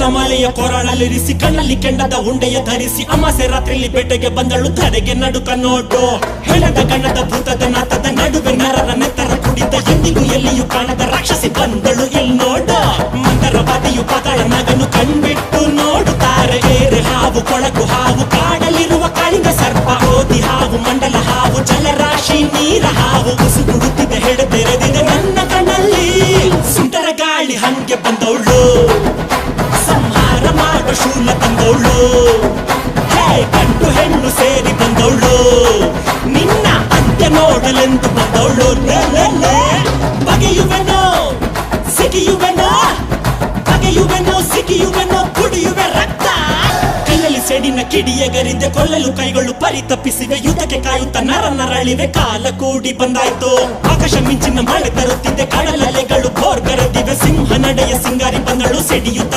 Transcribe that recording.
ಮಾಲೆಯ ಕೊರಳಲ್ಲಿರಿಸಿ ಕಣ್ಣಲ್ಲಿ ಕೆಂಡದ ಉಂಡೆಯ ಧರಿಸಿ ಅಮಾಸೆ ರಾತ್ರಿಯಲ್ಲಿ ಬೇಟೆಗೆ ಬಂದಳು ಧರೆಗೆ ನಡುಕ ನೋಡು ಹೆಣದ ಗಣ್ಣದ ಭೂತದ ನಾತದ ನಡುವೆ ನರರ ನೆತ್ತರ ಕುಡಿದ ಎಂದಿಗೂ ಎಲ್ಲಿಯೂ ಕಾಣದ ರಾಕ್ಷಸಿ ಬಂದಳು ಇಲ್ಲಿ ನೋಡು ಮಂದರವಾದಿಯು ಪಾತಾಳ ನಗನು ಕಣ್ಬಿಟ್ಟು ನೋಡುತ್ತಾರೆ ಏರೆ ಹಾವು ಕೊಳಕು ಹಾವು ಕಾಡಲಿರುವ ಕಾಳಿಂಗ ಸರ್ಪ ಓದಿ ಹಾವು ಮಂಡಲ ಹಾವು ಜಲರಾಶಿ ನೀರ ಹಾವು ಉಸುಗುಡುತ್ತಿದೆ ಹೆಡೆದೆರೆದಿದೆ ನನ್ನ ಕಣ್ಣಲ್ಲಿ ಸುಂಟರ ಗಾಳಿ ಹಂಗೆ ಬಂದವಳು ಸಂಹಾರ ಮಾಡುವ ಶೂಲ ತಂದವಳು ಹೇ ಗಂಡು ಹೆಣ್ಣು ಸೇರಿ ಬಂದವಳು ನಿನ್ನ ಅಂತ್ಯ ನೋಡಲೆಂದು ಬಂದವಳು ಬಗೆಯುವೆನೋ ಸಿಗಿಯುವೆನೋ ಬಗೆಯುವೆನೋ ಸಿಗಿಯುವೆನೋ ಕುಡಿಯುವೆ ರಕ್ತ ಕೈಯಲ್ಲಿ ಸೆಡಿನ ಕಿಡಿಯಗರಿದೆ ಕೊಲ್ಲಲು ಕೈಗಳು ಪರಿತಪ್ಪಿಸಿವೆ ಯುದ್ಧಕ್ಕೆ ಕಾಯುತ್ತ ನರಳಿವೆ ಕಾಲ ಕೂಡಿ ಬಂದಾಯ್ತು ಆಕಾಶ ಮಿಂಚಿನ ಮಳೆ ತರುತ್ತಿದೆ ಕಡಲಲೆಗಳು ಬೋರ್ಗರೆದಿವೆ ಸಿಂಹ ನಡೆಯ ಸಿಂಗಾರಿ ಬಂದಳು ಸೆಡಿಯುತ್ತ